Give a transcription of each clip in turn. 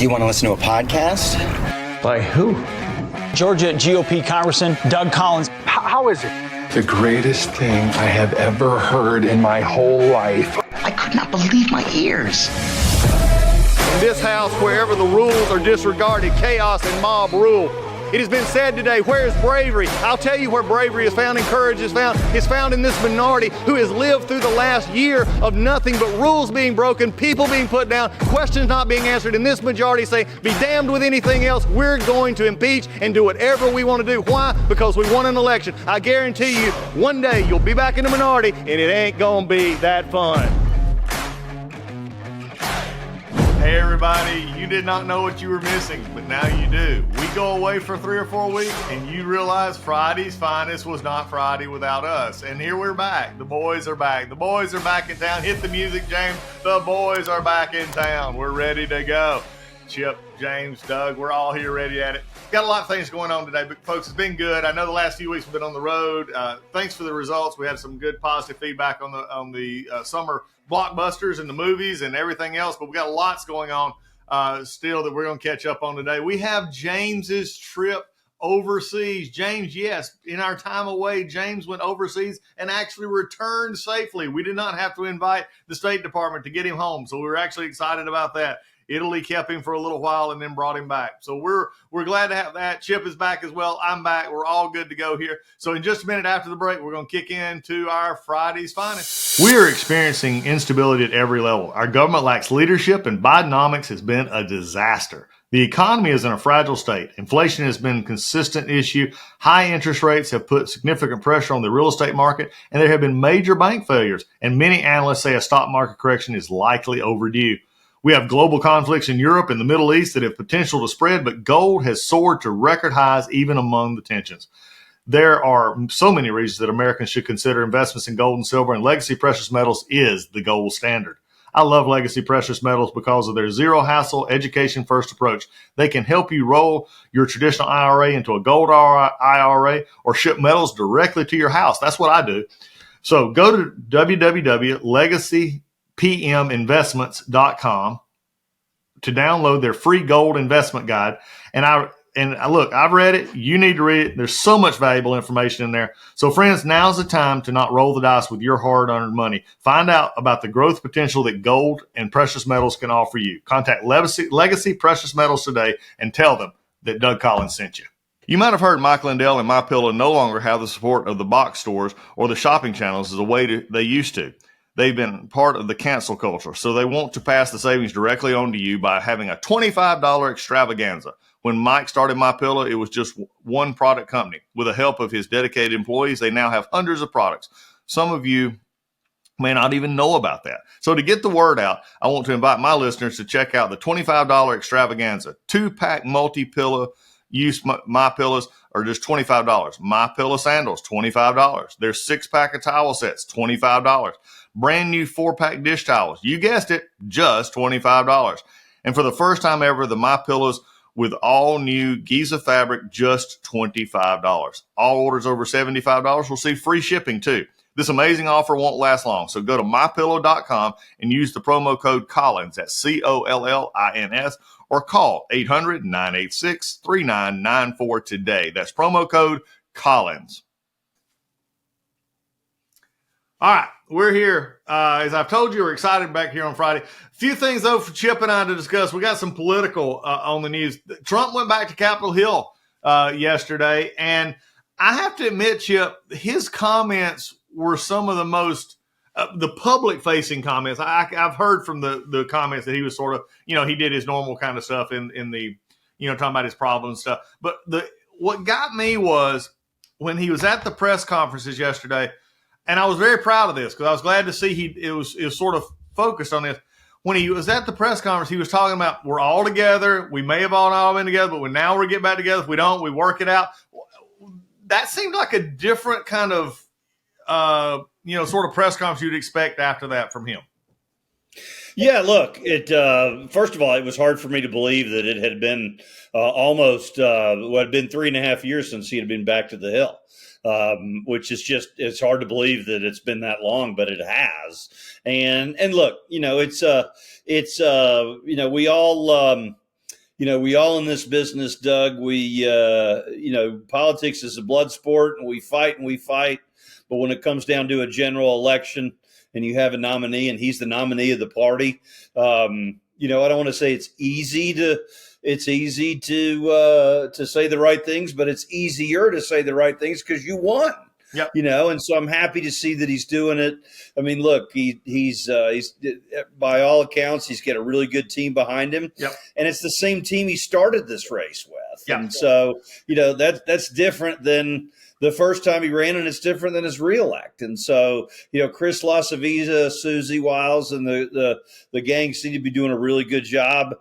You want to listen to a podcast? By who? Georgia GOP Congressman Doug Collins. How is it? The greatest thing I have ever heard in my whole life. I could not believe my ears. In this house, wherever the rules are disregarded, chaos and mob rule. It has been said today, where is bravery? I'll tell you where bravery is found and courage is found. It's found in this minority who has lived through the last year of nothing but rules being broken, people being put down, questions not being answered. And this majority say, be damned with anything else. We're going to impeach and do whatever we want to do. Why? Because we won an election. I guarantee you, one day you'll be back in the minority and it ain't gonna be that fun. Hey everybody, you did not know what you were missing, but now you do. We go away for 3 or 4 weeks and you realize Friday's Finest was not Friday without us. And here we're back. The boys are back. The boys are back in town. Hit the music, James. The boys are back in town. We're ready to go. Chip, James, Doug, we're all here ready at it. Got a lot of things going on today, but folks, it's been good. I know the last few weeks we've been on the road. Thanks for the results. We had some good positive feedback on the summer blockbusters and the movies and everything else, but we got lots going on still that we're going to catch up on today. We have James's trip overseas. James, yes, in our time away, James went overseas and actually returned safely. We did not have to invite the State Department to get him home, so we were actually excited about that. Italy kept him for a little while and then brought him back. So we're glad to have that. Chip is back as well. I'm back. We're all good to go here. So in just a minute after the break, we're going to kick into our Friday's Finest. We are experiencing instability at every level. Our government lacks leadership and Bidenomics has been a disaster. The economy is in a fragile state. Inflation has been a consistent issue. High interest rates have put significant pressure on the real estate market, and there have been major bank failures. And many analysts say a stock market correction is likely overdue. We have global conflicts in Europe and the Middle East that have potential to spread, but gold has soared to record highs even among the tensions. There are so many reasons that Americans should consider investments in gold and silver, and Legacy Precious Metals is the gold standard. I love Legacy Precious Metals because of their zero-hassle, education-first approach. They can help you roll your traditional IRA into a gold IRA or ship metals directly to your house. That's what I do. So go to www.legacypminvestments.com to download their free gold investment guide. And look, I've read it. You need to read it. There's so much valuable information in there. So friends, now's the time to not roll the dice with your hard-earned money. Find out about the growth potential that gold and precious metals can offer you. Contact Legacy Precious Metals today and tell them that Doug Collins sent you. You might have heard Mike Lindell and MyPillow no longer have the support of the box stores or the shopping channels as the way they used to. They've been part of the cancel culture, so they want to pass the savings directly on to you by having a $25 extravaganza. When Mike started MyPillow, it was just one product company. With the help of his dedicated employees, they now have hundreds of products. Some of you may not even know about that. So to get the word out, I want to invite my listeners to check out the $25 extravaganza. 2-pack multi-pillow use MyPillows are just $25. MyPillow sandals, $25. Their 6-pack of towel sets, $25. Brand new 4-pack dish towels. You guessed it, just $25. And for the first time ever, the MyPillows with all new Giza fabric, just $25. All orders over $75 will see free shipping too. This amazing offer won't last long, so go to mypillow.com and use the promo code Collins, that's COLLINS, or call 800-986-3994 today. That's promo code Collins. All right, we're here. As I've told you, we're excited back here on Friday. A few things, though, for Chip and I to discuss. We got some political on the news. Trump went back to Capitol Hill yesterday, and I have to admit, Chip, his comments were some of the most the public-facing comments. I've heard from the comments that he was sort of, he did his normal kind of stuff in the, talking about his problems and stuff. But what got me was when he was at the press conferences yesterday, and I was very proud of this because I was glad to see it was sort of focused on this. When he was at the press conference, he was talking about we're all together. We may have all not been together, but now we're getting back together. If we don't, we work it out. That seemed like a different kind of, sort of press conference you'd expect after that from him. Yeah, look, first of all, it was hard for me to believe that it had been almost, it had been 3.5 years since he had been back to the Hill. Which is it's hard to believe that it's been that long, but it has. And look, we all, we all in this business, Doug, politics is a blood sport, and we fight and we fight. But when it comes down to a general election and you have a nominee and he's the nominee of the party, I don't want to say it's easy to say the right things, but it's easier to say the right things because you won. Yep. And so I'm happy to see that he's doing it. I mean, look, he's by all accounts, he's got a really good team behind him. Yep. And it's the same team he started this race with. Yep. And so, that's different than the first time he ran, and it's different than his reelect. And so, Chris LaSavisa, Susie Wiles, and the gang seem to be doing a really good job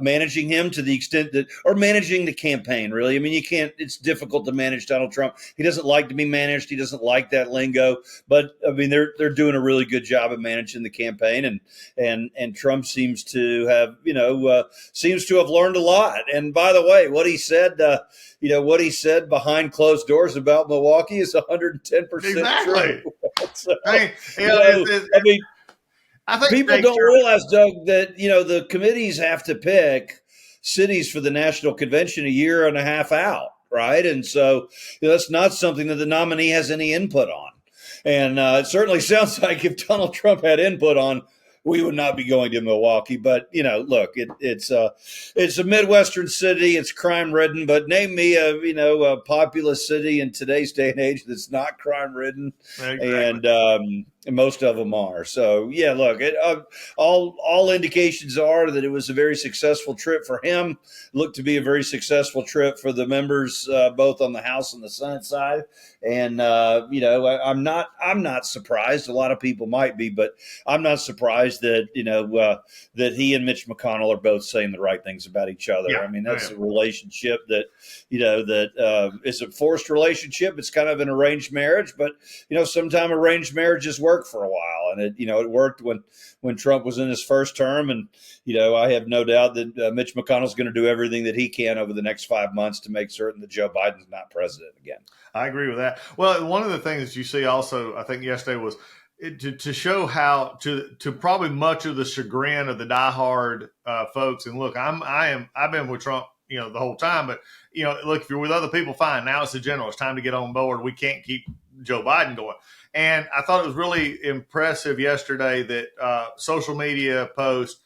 managing him to the extent that, or managing the campaign, really. I mean, it's difficult to manage Donald Trump. He doesn't like to be managed. He doesn't like that lingo. But, I mean, they're doing a really good job of managing the campaign. And Trump seems to have, learned a lot. And by the way, what he said behind closed doors about Milwaukee is 110% Exactly. true. So, I think people don't realize, Doug, that the committees have to pick cities for the national convention a year and a half out, right? And so that's not something that the nominee has any input on. And it certainly sounds like if Donald Trump had input on, we would not be going to Milwaukee. But, look, it's a Midwestern city. It's crime ridden. But name me a populous city in today's day and age that's not crime ridden. Exactly. And most of them are. So, yeah, look, all indications are that it was a very successful trip for him. It looked to be a very successful trip for the members, both on the House and the Senate side. And, I'm not surprised. A lot of people might be, but I'm not surprised that, that he and Mitch McConnell are both saying the right things about each other. Yeah. I mean, that's a relationship that is a forced relationship. It's kind of an arranged marriage, but, sometimes arranged marriages work for a while. And it worked when Trump was in his first term. And, I have no doubt that Mitch McConnell's going to do everything that he can over the next 5 months to make certain that Joe Biden's not president again. I agree with that. Well, one of the things that you see also, I think yesterday was to show how to probably much of the chagrin of the diehard folks. And look, I've been with Trump, the whole time, but look, if you're with other people, fine. Now it's the general. It's time to get on board. We can't keep Joe Biden going. And I thought it was really impressive yesterday that social media post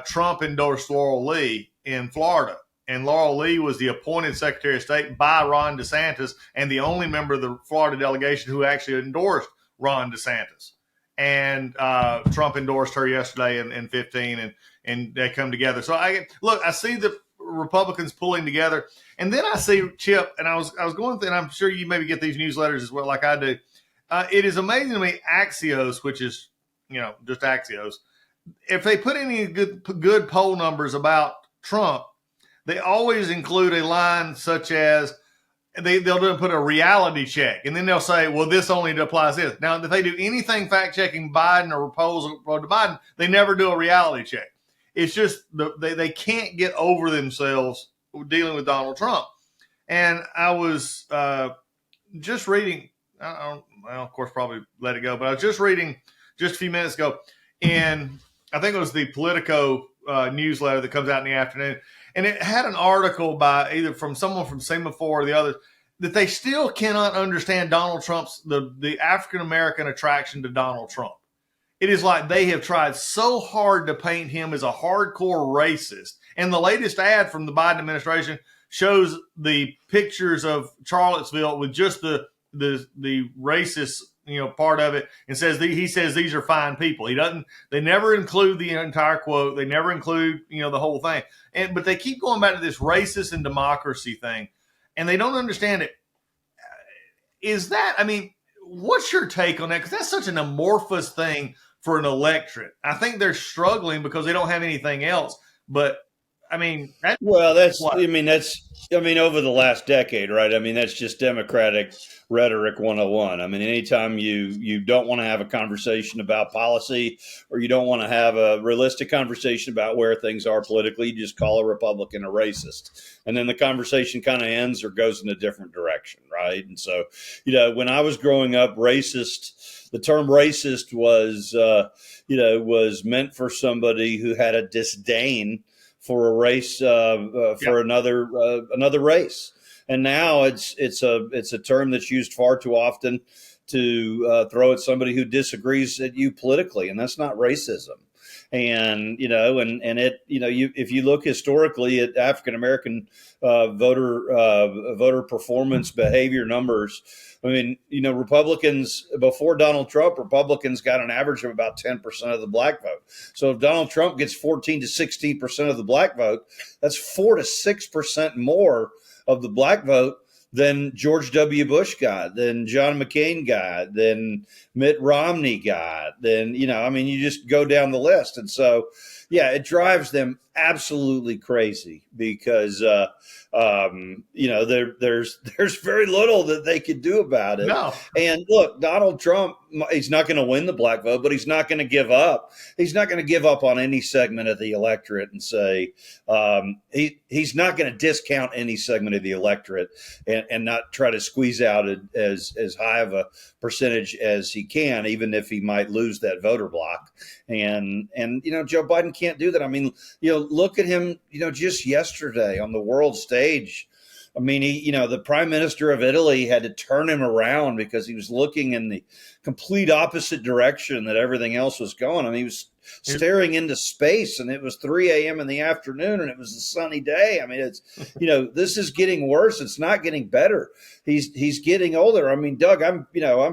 Trump endorsed Laurel Lee in Florida. And Laurel Lee was the appointed Secretary of State by Ron DeSantis and the only member of the Florida delegation who actually endorsed Ron DeSantis. And Trump endorsed her yesterday in 15, and they come together. So I see the Republicans pulling together. And then I see Chip, and I was going through, and I'm sure you maybe get these newsletters as well, like I do. It is amazing to me, Axios, which is, just Axios, if they put any good poll numbers about Trump, they always include a line such as they'll put a reality check, and then they'll say, well, this only applies to this. Now, if they do anything fact-checking Biden or polls to Biden, they never do a reality check. It's just they can't get over themselves dealing with Donald Trump. And I was just reading, of course, probably let it go, but I was just reading just a few minutes ago, and I think it was the Politico newsletter that comes out in the afternoon. And it had an article by either from someone from Semaphore or the other that they still cannot understand Donald Trump's, the African-American attraction to Donald Trump. It is like they have tried so hard to paint him as a hardcore racist. And the latest ad from the Biden administration shows the pictures of Charlottesville with just the racist, part of it, and he says these are fine people. They never include the entire quote. They never include, the whole thing. But they keep going back to this racist and democracy thing, and they don't understand it. What's your take on that? Because that's such an amorphous thing for an electorate. I think they're struggling because they don't have anything else. But over the last decade, right? That's just Democratic rhetoric 101. Anytime you don't want to have a conversation about policy, or you don't want to have a realistic conversation about where things are politically, you just call a Republican a racist. And then the conversation kind of ends or goes in a different direction, right? And so, when I was growing up, the term racist was meant for somebody who had a disdain for a race for another race. And now it's a term that's used far too often to throw at somebody who disagrees at you politically, and that's not racism. And if you look historically at African American voter performance, behavior, numbers, I mean, Republicans before Donald Trump, Republicans got an average of about 10% of the black vote. So if Donald Trump gets 14 to 16% of the black vote, that's 4 to 6% more of the black vote than George W. Bush got, than John McCain got, than Mitt Romney got, then, you just go down the list. And so, yeah, it drives them absolutely crazy because, there's very little that they could do about it. No. And look, Donald Trump, he's not going to win the black vote, but he's not going to give up. He's not going to give up on any segment of the electorate and say he's not going to discount any segment of the electorate and not try to squeeze out as high of a percentage as he can, even if he might lose that voter block. And Joe Biden can't do that. I mean, look at him, just yesterday on the world stage. I mean, the prime minister of Italy had to turn him around because he was looking in the complete opposite direction that everything else was going. I mean, he was staring into space, and it was 3 a.m. in the afternoon, and it was a sunny day. I mean, it's, this is getting worse. It's not getting better. He's getting older. I mean, Doug, I'm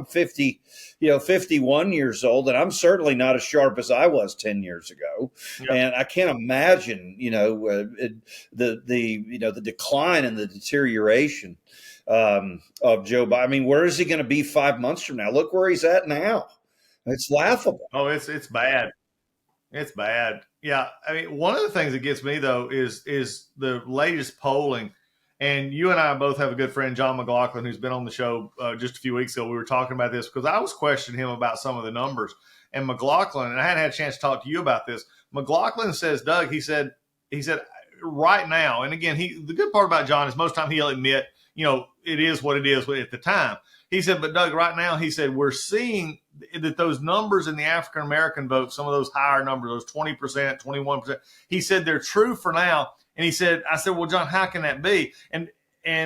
51 years old, and I'm certainly not as sharp as I was 10 years ago. Yep. And I can't imagine, the decline and the deterioration of Joe Biden. I mean, where is he going to be 5 months from now? Look where he's at now. It's laughable. Oh, it's bad. It's bad. Yeah. I mean, one of the things that gets me, though, is the latest polling. And you and I both have a good friend, John McLaughlin, who's been on the show just a few weeks ago. We were talking about this because I was questioning him about some of the numbers. And McLaughlin, and I hadn't had a chance to talk to you about this. McLaughlin says, Doug, he said right now, and again, the good part about John is most of the time he'll admit, it is what it is at the time. He said, but Doug, right now, he said, we're seeing that those numbers in the African-American vote, some of those higher numbers, those 20%, 21%, he said they're true for now. And he said, I said, well, John, how can that be? And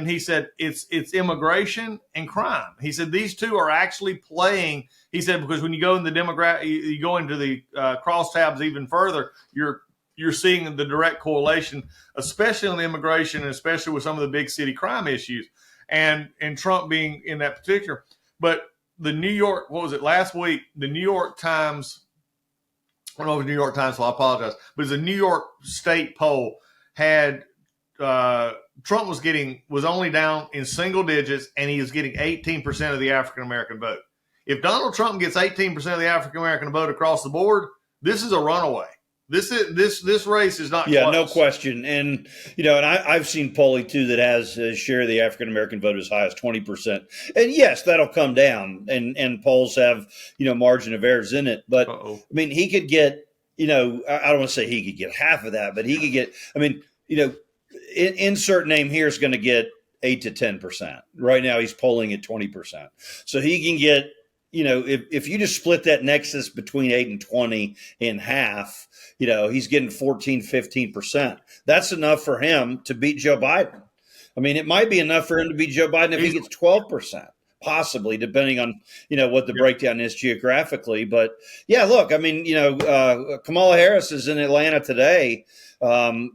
he said, it's immigration and crime. He said, these two are actually playing. He said, because when you go in the demographic, you go into the crosstabs even further, you're seeing the direct correlation, especially on the immigration and especially with some of the big city crime issues and Trump being in that particular. But the New York, what was it last week? The New York Times, I don't know if it was New York Times, so I apologize, but it's a New York State poll had Trump was only down in single digits, and he was getting 18% of the African American vote. If Donald Trump gets 18% of the African American vote across the board, this is a runaway. This race is not close. No question. And and I've seen polling too that has a share of the African American vote as high as 20%. And yes, that'll come down. And polls have margin of errors in it. But I mean, he could get I don't want to say he could get half of that, but he could get. I mean, insert name here is going to get 8 to 10%. Right now, he's polling at 20%. So he can get. If you just split that nexus between 8 and 20 in half, he's getting 14, 15%. That's enough for him to beat Joe Biden. I mean, it might be enough for him to beat Joe Biden if he gets 12%, possibly, depending on, what the breakdown is geographically. But yeah, look, I mean, Kamala Harris is in Atlanta today. This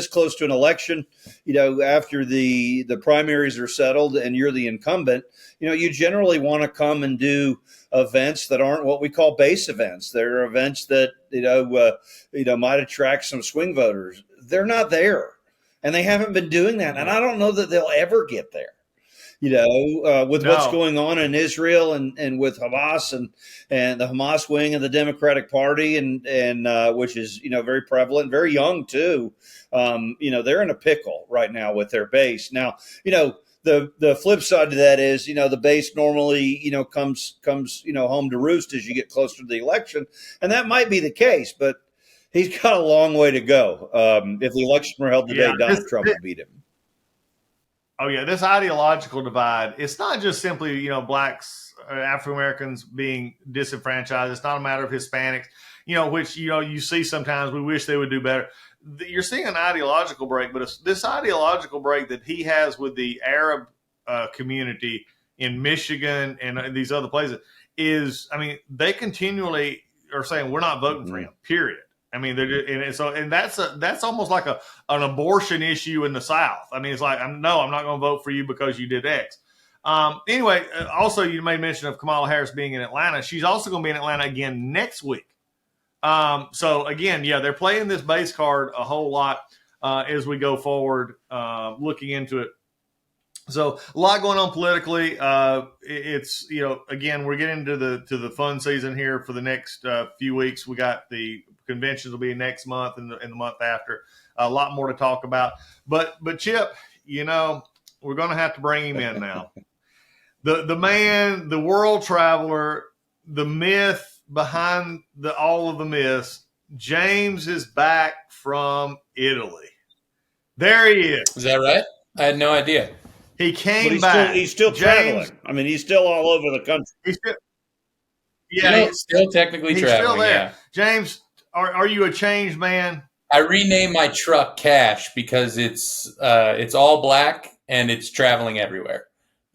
close to an election, after the primaries are settled and you're the incumbent, you generally want to come and do events that aren't what we call base events. They're events that, might attract some swing voters. They're not there, and they haven't been doing that. And I don't know that they'll ever get there. What's going on in Israel and with Hamas and the Hamas wing of the Democratic Party and which is, very prevalent, very young too. They're in a pickle right now with their base. Now, the flip side to that is, the base normally, comes home to roost as you get closer to the election. And that might be the case, but he's got a long way to go. If the election were held today, Donald Trump would beat him. Oh, yeah, this ideological divide, it's not just simply, blacks, African Americans being disenfranchised. It's not a matter of Hispanics. which, you see sometimes we wish they would do better. You're seeing an ideological break, but this ideological break that he has with the Arab community in Michigan and these other places is, they continually are saying we're not voting for him, period. And that's almost like an abortion issue in the South. It's like, I'm not going to vote for you because you did X. Anyway, also you made mention of Kamala Harris being in Atlanta. She's also going to be in Atlanta again next week. So again, they're playing this base card a whole lot as we go forward, looking into it. So a lot going on politically. It's, again, we're getting to the fun season here for the next few weeks. We got the conventions will be next month and the month after. A lot more to talk about. But Chip, we're going to have to bring him in now. The man, the world traveler, the myth behind all of the myths. James is back from Italy. There he is. Is that right? I had no idea. He came back. He's still James, traveling. He's still all over the country. He's still technically traveling. Still there. Yeah. James, are you a changed man? I renamed my truck Cash because it's all black and it's traveling everywhere.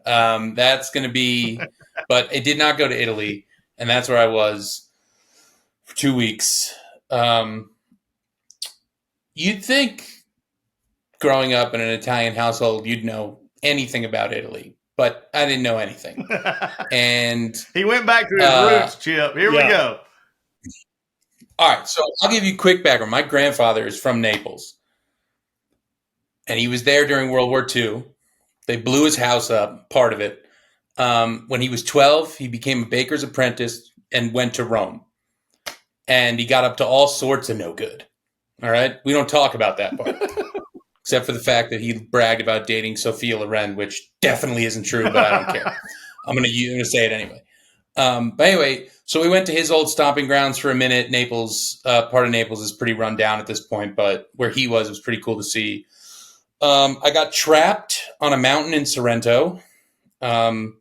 That's going to be, but it did not go to Italy, and that's where I was for 2 weeks. You'd think growing up in an Italian household, you'd know anything about Italy, but I didn't know anything. And he went back to his roots, Chip. Here we go. All right, so I'll give you a quick background. My grandfather is from Naples, and he was there during World War II. They blew his house up, part of it. When he was 12, he became a baker's apprentice and went to Rome. And he got up to all sorts of no good. All right? We don't talk about that part. Except for the fact that he bragged about dating Sophia Loren, which definitely isn't true, but I don't care. I'm going to say it anyway. But anyway, so we went to his old stomping grounds for a minute. Naples, part of Naples is pretty run down at this point, but where he was pretty cool to see. I got trapped on a mountain in Sorrento. And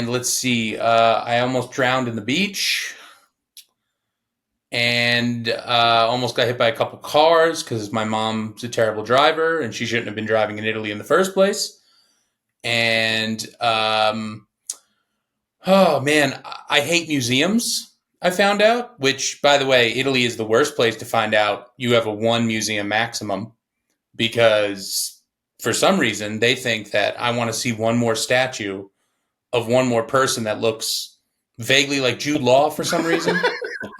let's see, I almost drowned in the beach. And almost got hit by a couple cars because my mom's a terrible driver and she shouldn't have been driving in Italy in the first place. And, oh man, I hate museums, I found out, which, by the way, Italy is the worst place to find out you have a 1 museum maximum because for some reason they think that I want to see one more statue of one more person that looks vaguely like Jude Law for some reason.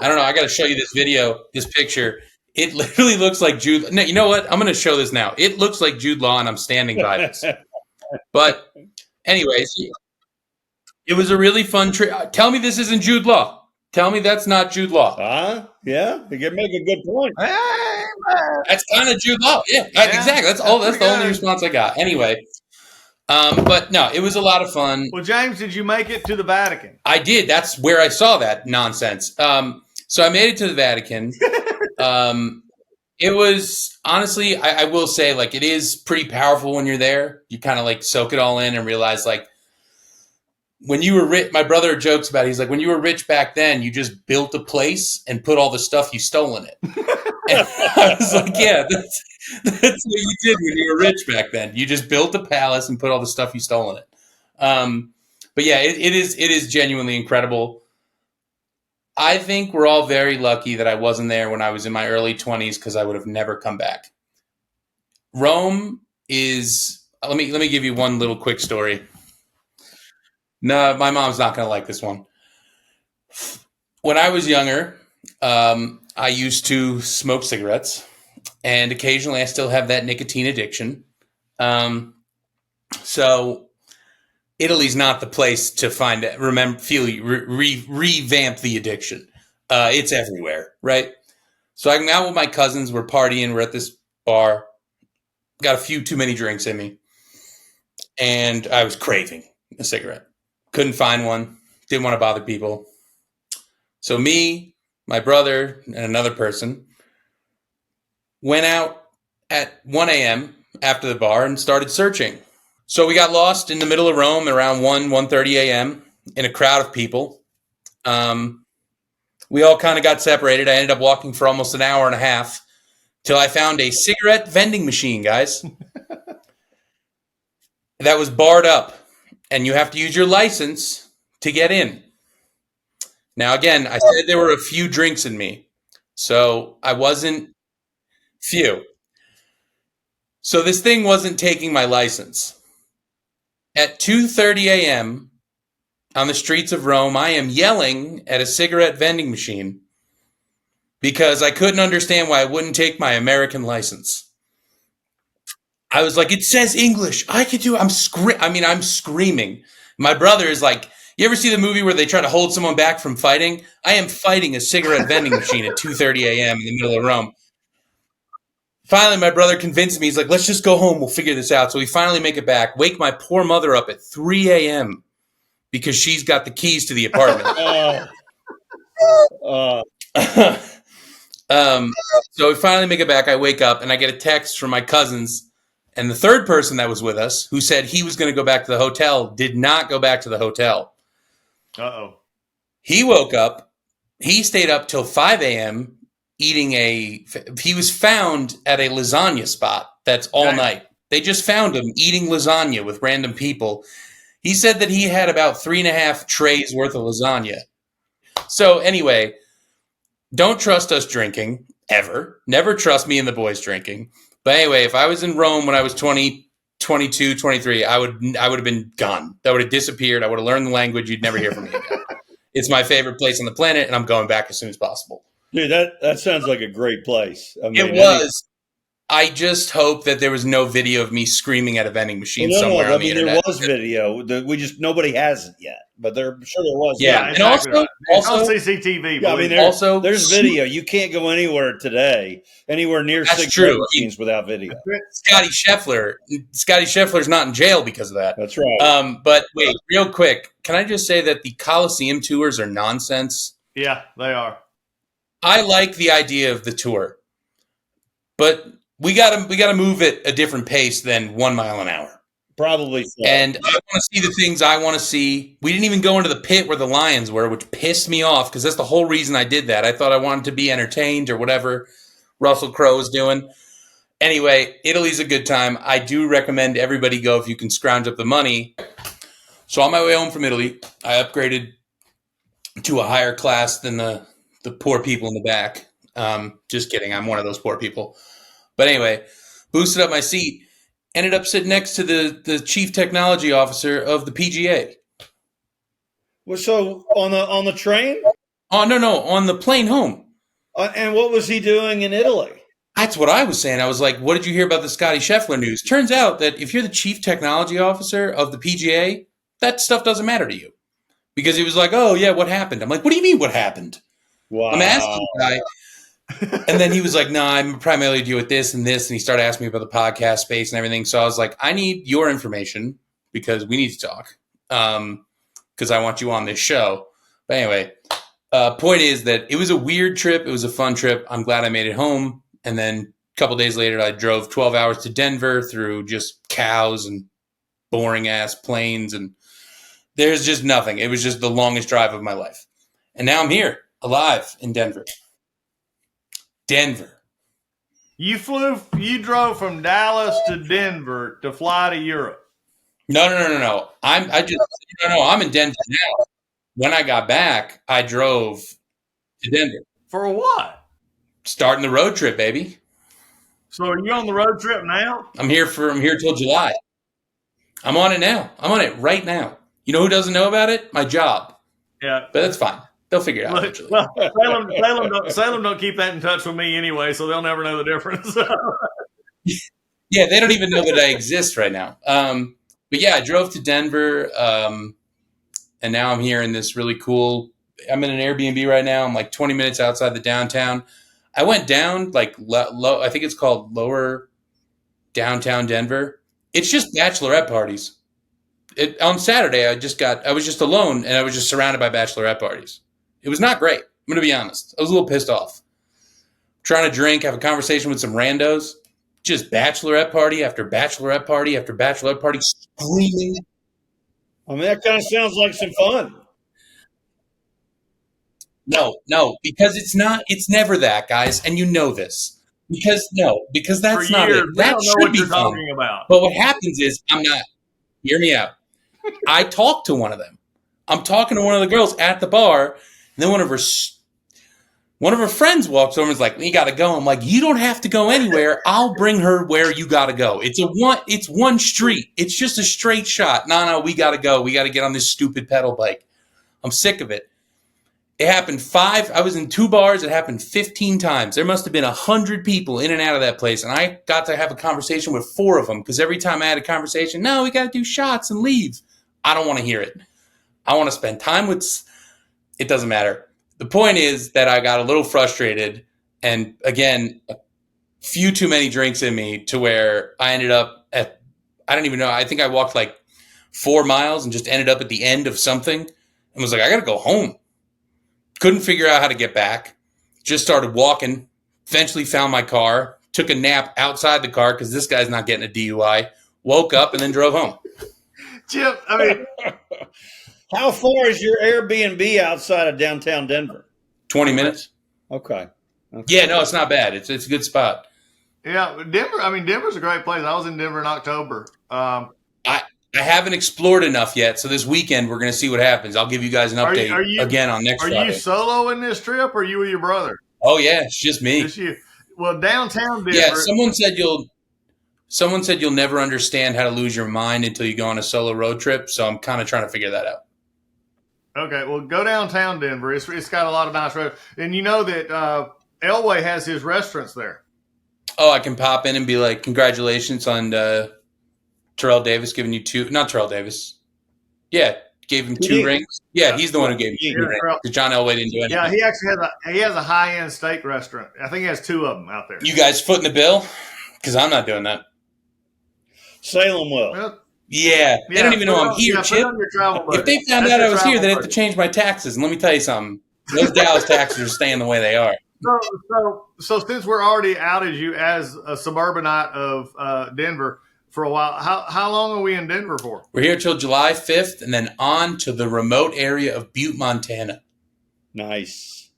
I don't know. I got to show you this video, this picture. It literally looks like Jude. No, you know what? I'm going to show this now. It looks like Jude Law, and I'm standing by this. But anyways, it was a really fun trip. Tell me this isn't Jude Law. Tell me that's not Jude Law. Yeah, you can make a good point. Hey, man. That's kind of Jude Law. Yeah, exactly. That's the only response I got. Anyway, but no, it was a lot of fun. Well, James, did you make it to the Vatican? I did. That's where I saw that nonsense. So I made it to the Vatican. It was honestly, I will say, like, it is pretty powerful when you're there. You kind of like soak it all in and realize, like, when you were rich, my brother jokes about it. He's like, when you were rich back then, you just built a place and put all the stuff you stole in it. And I was like, yeah, that's what you did when you were rich back then. You just built a palace and put all the stuff you stole in it. But yeah, it is genuinely incredible. I think we're all very lucky that I wasn't there when I was in my early 20s because I would have never come back. Rome is, let me give you one little quick story. No, my mom's not going to like this one. When I was younger, I used to smoke cigarettes, and occasionally I still have that nicotine addiction. So Italy's not the place to find it. Revamp the addiction. It's everywhere, right? So I'm out with my cousins. We're partying. We're at this bar. Got a few too many drinks in me, and I was craving a cigarette. Couldn't find one. Didn't want to bother people. So me, my brother, and another person went out at 1 a.m. after the bar and started searching. So we got lost in the middle of Rome around 1:30 a.m. in a crowd of people. We all kind of got separated. I ended up walking for almost an hour and a half till I found a cigarette vending machine, guys. That was barred up, and you have to use your license to get in. Now, again, I said there were a few drinks in me, so I wasn't few. So this thing wasn't taking my license. At 2:30 a.m. on the streets of Rome, I am yelling at a cigarette vending machine because I couldn't understand why I wouldn't take my American license. I was like, it says English. I could do it. I'm screaming. My brother is like, you ever see the movie where they try to hold someone back from fighting? I am fighting a cigarette vending machine at 2:30 a.m. in the middle of Rome. Finally, my brother convinced me. He's like, let's just go home. We'll figure this out. So we finally make it back. Wake my poor mother up at 3 a.m. because she's got the keys to the apartment. So we finally make it back. I wake up and I get a text from my cousins. And the third person that was with us, who said he was going to go back to the hotel, did not go back to the hotel. Uh-oh. He woke up. He stayed up till 5 a.m. eating he was found at a lasagna spot that's all night. They just found him eating lasagna with random people. He said that he had about 3.5 trays worth of lasagna. So anyway, don't trust us drinking, ever. Never trust me and the boys drinking. But anyway, if I was in Rome when I was 20, 22, 23, I would have been gone. That would have disappeared. I would have learned the language. You'd never hear from me again. It's my favorite place on the planet, and I'm going back as soon as possible. Dude, that sounds like a great place. I mean, it was. I just hope that there was no video of me screaming at a vending machine somewhere on the internet. There was video. Nobody has it yet, but I'm sure there was. Yeah, and also on CCTV. Yeah, I mean, there's video. You can't go anywhere today, anywhere near cigarette machines without video. Scotty Scheffler's not in jail because of that. That's right. But wait, real quick, can I just say that the Coliseum tours are nonsense? Yeah, they are. I like the idea of the tour, but we gotta move at a different pace than 1 mile an hour. Probably so. And I want to see the things I want to see. We didn't even go into the pit where the lions were, which pissed me off because that's the whole reason I did that. I thought I wanted to be entertained or whatever Russell Crowe was doing. Anyway, Italy's a good time. I do recommend everybody go if you can scrounge up the money. So on my way home from Italy, I upgraded to a higher class than the poor people in the back. Just kidding. I'm one of those poor people. But anyway, boosted up my seat. Ended up sitting next to the chief technology officer of the PGA. Well, so on the train? Oh, no, on the plane home. And what was he doing in Italy? That's what I was saying. I was like, what did you hear about the Scotty Scheffler news? Turns out that if you're the chief technology officer of the PGA, that stuff doesn't matter to you. Because he was like, oh, yeah, what happened? I'm like, what do you mean what happened? Wow. I'm asking the guy. And then he was like, no, I'm primarily deal with this and this. And he started asking me about the podcast space and everything. So I was like, I need your information because we need to talk because I want you on this show. But anyway, point is that it was a weird trip. It was a fun trip. I'm glad I made it home. And then a couple days later, I drove 12 hours to Denver through just cows and boring-ass plains. And there's just nothing. It was just the longest drive of my life. And now I'm here, alive in Denver. You drove from Dallas to Denver to fly to Europe. No. I'm in Denver now. When I got back, I drove to Denver. For what? Starting the road trip, baby. So are you on the road trip now? I'm here till July. I'm on it now. I'm on it right now. You know who doesn't know about it? My job. Yeah. But that's fine. They'll figure it out eventually. Well, Salem don't keep that in touch with me anyway, so they'll never know the difference. Yeah, they don't even know that I exist right now. But yeah, I drove to Denver, and now I'm here in this really cool. I'm in an Airbnb right now. I'm like 20 minutes outside the downtown. I went down like low. I think it's called Lower Downtown Denver. It's just bachelorette parties. On Saturday, I was just alone, and I was just surrounded by bachelorette parties. It was not great. I'm going to be honest. I was a little pissed off. Trying to drink, have a conversation with some randos. Just bachelorette party after bachelorette party after bachelorette party, screaming. I mean, that kind of sounds like some fun. No, because it's never that, guys, and you know this. Because that's For not years, it. we That don't know should what be you're fun. talking about. But what happens is hear me out. I talked to one of them. I'm talking to one of the girls at the bar, and then one of her friends walks over and is like, "We gotta go." I'm like, "You don't have to go anywhere. I'll bring her where you gotta go. It's one street. It's just a straight shot. No, we gotta go. We gotta get on this stupid pedal bike." I'm sick of it. It happened I was in 2 bars. It happened 15 times. There must have been 100 people in and out of that place. And I got to have a conversation with 4 of them because every time I had a conversation, no, we got to do shots and leave. I don't want to hear it. I want to spend time with, it doesn't matter. The point is that I got a little frustrated. And again, a few too many drinks in me to where I ended up I don't even know. I think I walked like 4 miles and just ended up at the end of something and was like, I got to go home. Couldn't figure out how to get back. Just started walking. Eventually found my car. Took a nap outside the car because this guy's not getting a DUI. Woke up and then drove home. Chip, I mean, How far is your Airbnb outside of downtown Denver? 20 minutes. Okay. Yeah, no, it's not bad. It's a good spot. yeah, Denver. I mean, Denver's a great place. I was in Denver in October. I haven't explored enough yet, so this weekend we're going to see what happens. I'll give you guys an update again on next Friday. Are you soloing this trip, or are you with your brother? Oh yeah, it's just me. Just you. Well, downtown Denver. Yeah, someone said you'll never understand how to lose your mind until you go on a solo road trip. So I'm kind of trying to figure that out. Okay, well, go downtown Denver. It's got a lot of nice roads, and you know that Elway has his restaurants there. Oh, I can pop in and be like, "Congratulations on Terrell Davis giving you 2." Not Terrell Davis. Yeah, gave him 2 rings. Yeah, he's the one who gave him 2 rings. Because John Elway didn't do anything. Yeah, he actually has a high end steak restaurant. I think he has 2 of them out there. You guys footing the bill? Because I'm not doing that. Salem will. Well, Yeah, they don't even know I'm here, Chip. If they found out I was here, they'd have to change my taxes. And let me tell you something. Those Dallas taxes are staying the way they are. So since we're already outed you as a suburbanite of Denver for a while, how long are we in Denver for? We're here till July 5th and then on to the remote area of Butte, Montana. Nice.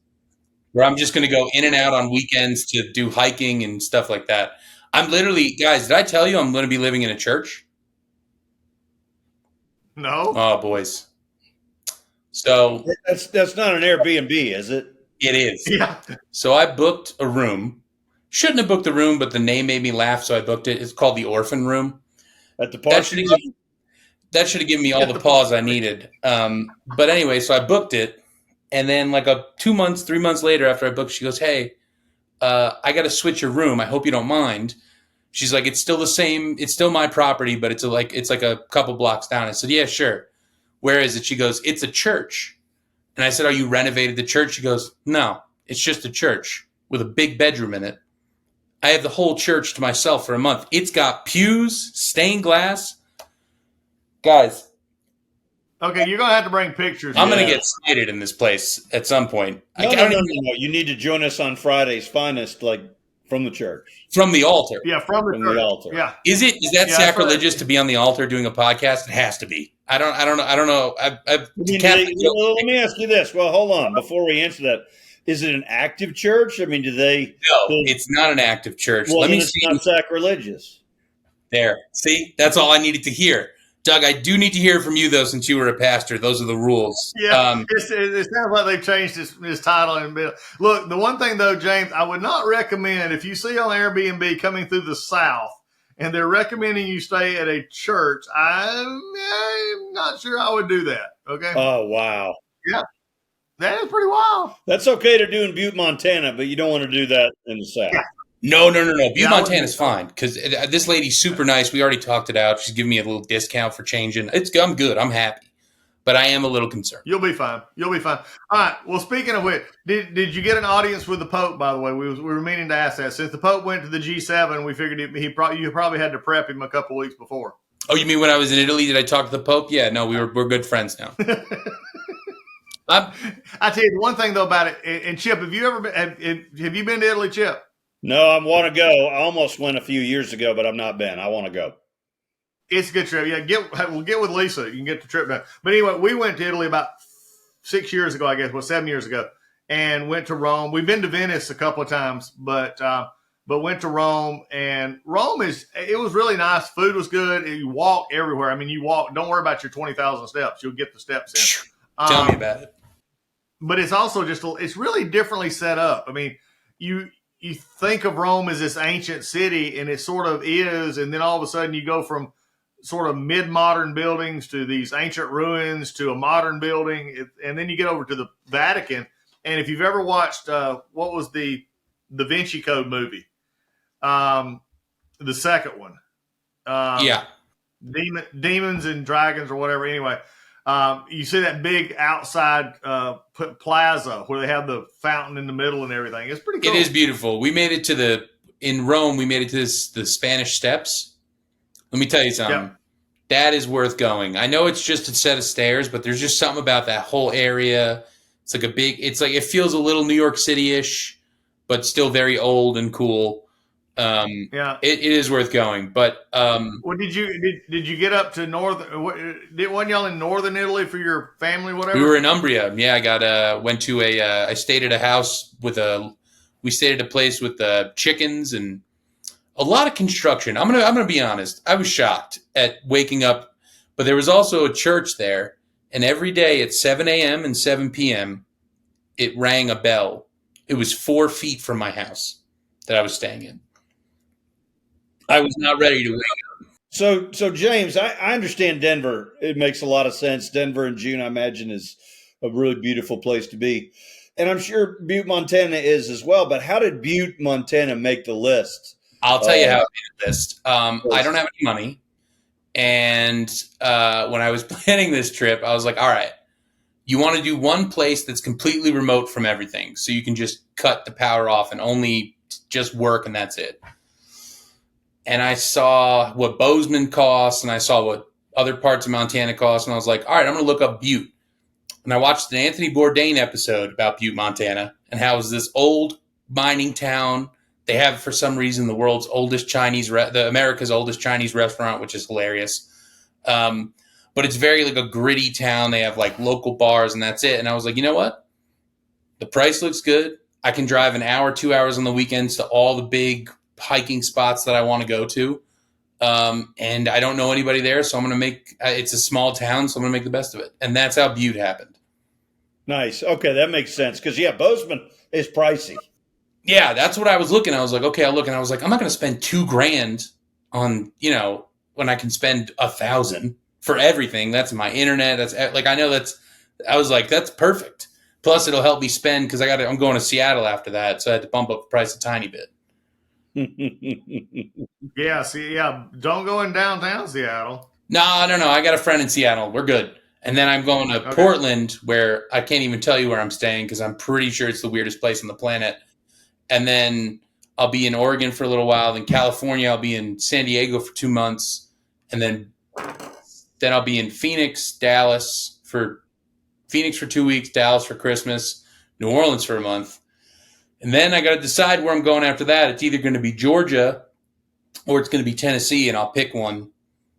Where I'm just going to go in and out on weekends to do hiking and stuff like that. I'm literally, guys, did I tell you I'm going to be living in a church? No. Oh, boys. So That's not an Airbnb, is it? it is. Yeah. So I booked a room. Shouldn't have booked the room, but the name made me laugh, so I booked it. It's called the Orphan Room. At the That park? should have given me all the pause I needed. But anyway, so I booked it, and then like 2 months, 3 months later, after I booked, she goes, "Hey, I got to switch your room. I hope you don't mind." She's like, "It's still the same. It's still my property, but it's like a couple blocks down." I said, "Yeah, sure. Where is it?" She goes, "It's a church." And I said, "Are you renovated the church?" She goes, "No, it's just a church with a big bedroom in it. I have the whole church to myself for a month. It's got pews, stained glass." Guys, Okay, you're gonna have to bring pictures. I'm going to get cited in this place at some point. No. You need to join us on Friday's Finest, like from the church. From the altar. Yeah, from the church. altar. Yeah. Is that Yeah, sacrilegious to be on the altar doing a podcast? It has to be. I don't know. Let me ask you this. Well, hold on. Before we answer that, is it an active church? I mean, do they? No, it's not an active church. Well, Let me it's see. not sacrilegious. There. See? That's all I needed to hear. Doug, I do need to hear from you, though, since you were a pastor. Those are the rules. Yeah, it sounds like they've changed his title. And look, the one thing, though, James, I would not recommend if you see on Airbnb coming through the South and they're recommending you stay at a church, I'm not sure I would do that. Okay? Oh, wow. Yeah. That is pretty wild. That's okay to do in Butte, Montana, but you don't want to do that in the South. No. Butte, Montana's fine because this lady's super nice. We already talked it out. She's giving me a little discount for changing. I'm good. I'm happy. But I am a little concerned. You'll be fine. All right. Well, speaking of which, did you get an audience with the Pope, by the way? We were meaning to ask that. Since the Pope went to the G7, we figured you probably had to prep him a couple weeks before. Oh, you mean when I was in Italy, did I talk to the Pope? Yeah, no, we're good friends now. I tell you the one thing though about it, and Chip, have you been to Italy, Chip? No, I want to go. I almost went a few years ago, but I've not been. I want to go. It's a good trip. Yeah, we'll get with Lisa. You can get the trip done. But anyway, we went to Italy about 6 years ago, I guess. Well, 7 years ago. and went to Rome. We've been to Venice a couple of times, but went to Rome, and Rome it was really nice. Food was good. You walk everywhere. I mean, you walk. Don't worry about your 20,000 steps. You'll get the steps in. Tell me about it. But it's also it's really differently set up. I mean, you think of Rome as this ancient city, and it sort of is, and then all of a sudden you go from sort of mid-modern buildings to these ancient ruins to a modern building, and then you get over to the Vatican. And if you've ever watched what was the Da Vinci Code movie, the second one, Demons and Dragons or whatever. Anyway, you see that big outside plaza where they have the fountain in the middle and everything. It's pretty cool. It is beautiful. We made it to in Rome. We made it to the Spanish Steps. Let me tell you something. Yep. That is worth going. I know it's just a set of stairs, but there's just something about that whole area. It's like it feels a little New York City-ish, but still very old and cool. It is worth going. But well, did you get up to wasn't y'all in northern Italy for your family, whatever? We were in Umbria. Yeah, I stayed at a house we stayed at a place with chickens and a lot of construction. I'm gonna be honest. I was shocked at waking up, but there was also a church there, and every day at 7 a.m. and 7 p.m. it rang a bell. It was 4 feet from my house that I was staying in. I was not ready to wake up. So James, I understand Denver. It makes a lot of sense. Denver in June, I imagine, is a really beautiful place to be. And I'm sure Butte, Montana is as well. But how did Butte, Montana make the list? I'll tell you how it made the list. I don't have any money. And when I was planning this trip, I was like, all right, you want to do one place that's completely remote from everything. So you can just cut the power off and only just work, and that's it. And I saw what Bozeman costs, and I saw what other parts of Montana cost, and I was like, all right, I'm going to look up Butte. And I watched an Anthony Bourdain episode about Butte, Montana, and how it was this old mining town. They have, for some reason, the world's oldest America's oldest Chinese restaurant, which is hilarious. But it's very like a gritty town. They have like local bars, and that's it. And I was like, you know what? The price looks good. I can drive an hour, 2 hours on the weekends to all the big hiking spots that I want to go to. And I don't know anybody there, so I'm going to it's a small town, so I'm going to make the best of it. And that's how Butte happened. Nice. Okay, that makes sense. Because, Bozeman is pricey. Yeah, that's what I was looking. I was like, okay, I'll look. And I was like, I'm not going to spend $2,000 on, when I can spend $1,000 for everything. That's my internet. I was like, that's perfect. Plus, it'll help me spend because I'm going to Seattle after that. So I had to bump up the price a tiny bit. Don't go in downtown Seattle. No. I got a friend in Seattle. We're good. And then I'm going to Portland, where I can't even tell you where I'm staying because I'm pretty sure it's the weirdest place on the planet. And then I'll be in Oregon for a little while. Then California, I'll be in San Diego for 2 months. And then I'll be in Phoenix for 2 weeks, Dallas for Christmas, New Orleans for a month. And then I got to decide where I'm going after that. It's either going to be Georgia or it's going to be Tennessee, and I'll pick one.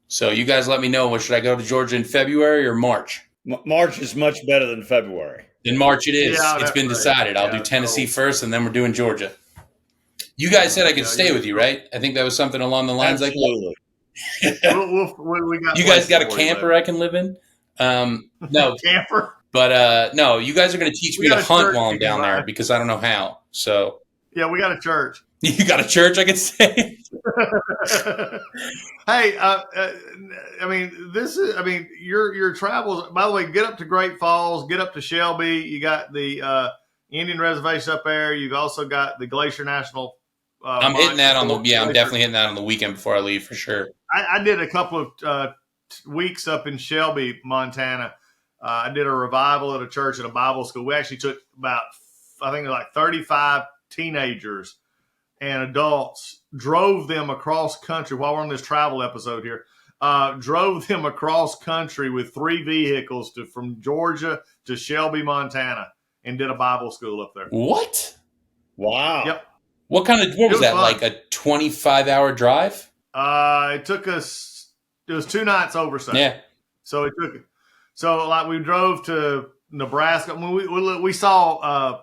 So you guys let me know. Should I go to Georgia in February or March? March is much better than February. In March it is. It's been decided. I'll do Tennessee first, and then we're doing Georgia. You guys said I could stay with you, right? I think that was something along the lines like that. You guys got a camper I can live in? No. Camper? But no, you guys are going to teach me to hunt while I'm down there because I don't know how. So yeah, we got a church. You got a church, I could say. Hey, your travels. By the way, get up to Great Falls, get up to Shelby. You got the Indian reservation up there. You've also got the Glacier National. I'm hitting that I'm definitely hitting that on the weekend before I leave for sure. I did a couple of weeks up in Shelby, Montana. I did a revival at a church at a Bible school. We actually took about, 35 teenagers and adults, drove them across country while we're on this travel episode here, drove them across country with 3 vehicles from Georgia to Shelby, Montana, and did a Bible school up there. What? Wow. Yep. What was that, fun. Like a 25-hour drive? It was 2 nights oversight. Yeah. So we drove to Nebraska. We saw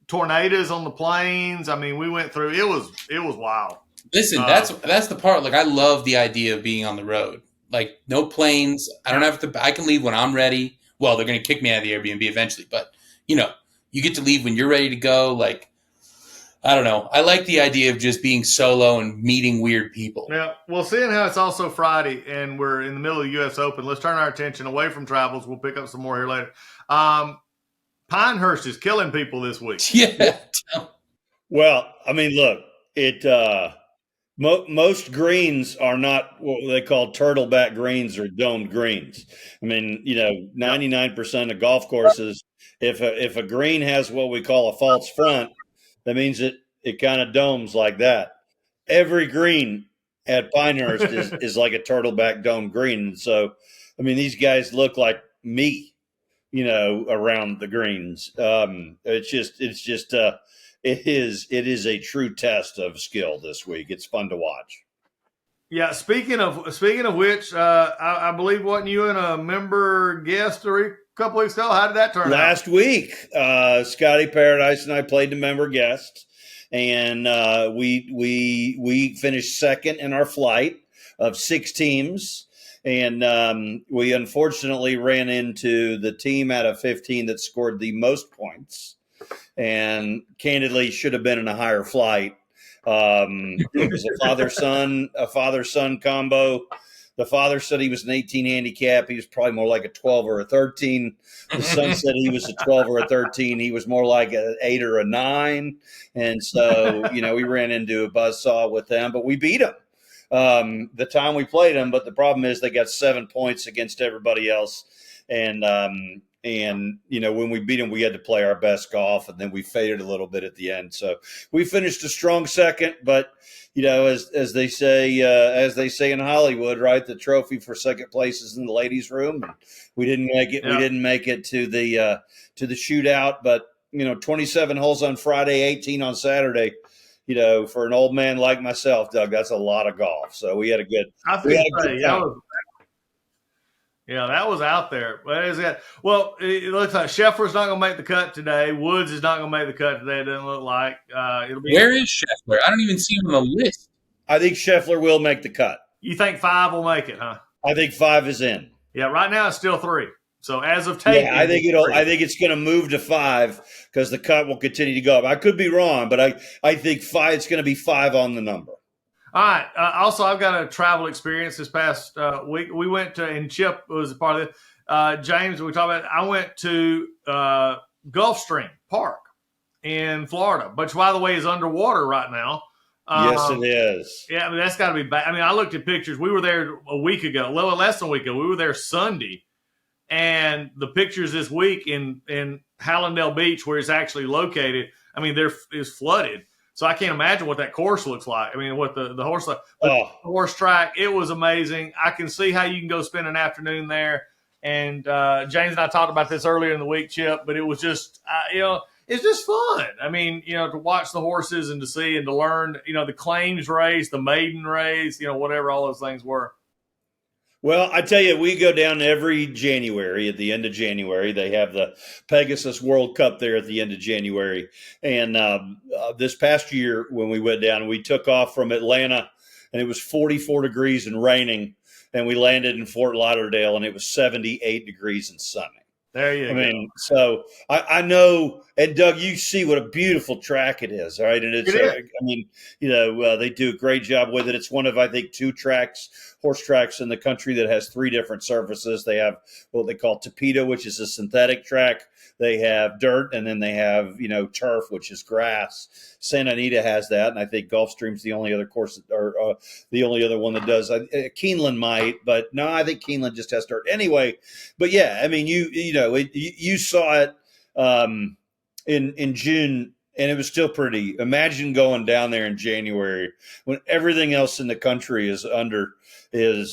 tornadoes on the plains. I mean, we went through. It was wild. Listen, that's the part. Like, I love the idea of being on the road. Like, no planes. I don't have to. I can leave when I'm ready. Well, they're going to kick me out of the Airbnb eventually, but you get to leave when you're ready to go. Like, I don't know. I like the idea of just being solo and meeting weird people. Yeah. Well, seeing how it's also Friday and we're in the middle of the U.S. Open, let's turn our attention away from travels. We'll pick up some more here later. Pinehurst is killing people this week. Yeah. Well, I mean, look, most greens are not what they call turtleback greens or domed greens. I mean, 99% of golf courses, if a green has what we call a false front, that means it kind of domes like that. Every green at Pinehurst is like a turtleback dome green. And so, I mean, these guys look like me, around the greens. It is a true test of skill this week. It's fun to watch. Yeah. Speaking of which, I believe wasn't you and a member guest a couple weeks ago? How did that turn out? Last week, Scotty Paradise and I played the member guest, and we finished second in our flight of 6 teams. And we unfortunately ran into the team out of 15 that scored the most points, and candidly should have been in a higher flight. It was a father-son combo. The father said he was an 18 handicap. He was probably more like a 12 or a 13. The son said he was a 12 or a 13. He was more like an 8 or a 9. And so, we ran into a buzzsaw with them, but we beat them the time we played them. But the problem is they got 7 points against everybody else. And when we beat them, we had to play our best golf, and then we faded a little bit at the end. So we finished a strong second, but as they say in Hollywood, right? The trophy for second place is in the ladies' room. And we didn't make it. Yeah. We didn't make it to the shootout, but 27 holes on Friday, 18 on Saturday. For an old man like myself, Doug, that's a lot of golf. So we had a good. That was out there. Well, it looks like Scheffler's not going to make the cut today. Woods is not going to make the cut today. It doesn't look like. Where is Scheffler? I don't even see him on the list. I think Scheffler will make the cut. You think 5 will make it, huh? I think 5 is in. Yeah, right now it's still 3. So as of taping, I think it's going to move to 5 because the cut will continue to go up. I could be wrong, but I think 5. It's going to be 5 on the number. All right. Also, I've got a travel experience this past week. We went to, and Chip was a part of it. James, we talked about it. I went to Gulfstream Park in Florida, which, by the way, is underwater right now. Yes, it is. Yeah, that's got to be bad. I mean, I looked at pictures. We were there a week ago, a little less than a week ago. We were there Sunday, and the pictures this week in Hallandale Beach, where it's actually located, I mean, there is flooded. So I can't imagine what that course looks like. I mean, what the horse horse track, it was amazing. I can see how you can go spend an afternoon there. And James and I talked about this earlier in the week, Chip, but it was just, it's just fun. I mean, to watch the horses and to see and to learn, the claims race, the maiden race, whatever all those things were. Well, I tell you, we go down every January. At the end of January, they have the Pegasus World Cup there at the end of January. And this past year when we went down, we took off from Atlanta, and it was 44 degrees and raining. And we landed in Fort Lauderdale, and it was 78 degrees and sunny. There you go. I mean, so I know, and Doug, you see what a beautiful track it is, all right? And it's, they do a great job with it. It's one of, I think, 2 horse tracks in the country that has 3 different surfaces. They have what they call Tapeta, which is a synthetic track. They have dirt, and then they have, turf, which is grass. Santa Anita has that, and I think Gulfstream's the only other course, or the only other one that does. Keeneland might, but no, I think Keeneland just has dirt. Anyway, but yeah, I mean, you saw it in June, and it was still pretty. Imagine going down there in January when everything else in the country is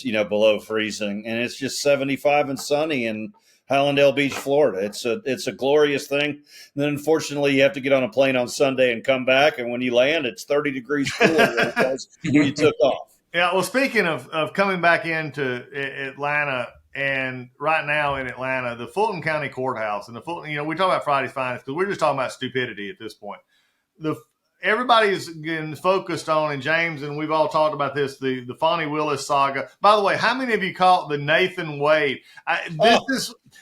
below freezing, and it's just 75 and sunny in Hallandale Beach, Florida. It's a glorious thing. And then unfortunately you have to get on a plane on Sunday and come back, and when you land, it's 30 degrees cooler than it was when you took off. Yeah, well, speaking of coming back into Atlanta And right now in Atlanta, the Fulton County Courthouse and the Fulton, we talk about Friday's Finest because we're just talking about stupidity at this point. Everybody's getting focused on, and James and we've all talked about this, the Fonnie Willis saga. By the way, how many of you caught the Nathan Wade?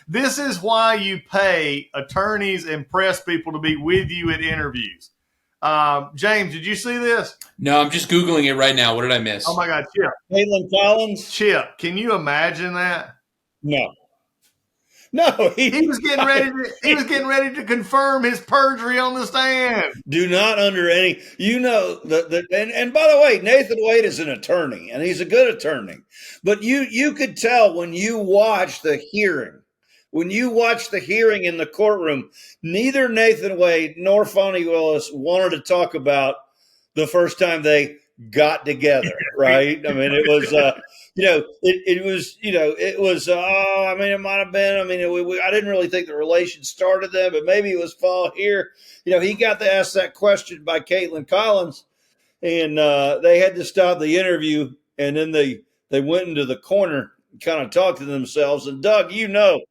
This is why you pay attorneys and press people to be with you at interviews. James, did you see this? No, I'm just Googling it right now. What did I miss? Oh my God, Chip. Caitlin Collins? Chip, can you imagine that? No, he was getting ready to. He was getting ready to confirm his perjury on the stand. Do not under any. And by the way, Nathan Wade is an attorney, and he's a good attorney. But you could tell when you watch the hearing, in the courtroom, neither Nathan Wade nor Fonnie Willis wanted to talk about the first time they got together. Right? I mean, it was. It might have been. I didn't really think the relation started then, but maybe it was fall here. He got to ask that question by Caitlin Collins, and they had to stop the interview, and then they went into the corner and kind of talked to themselves. And Doug, the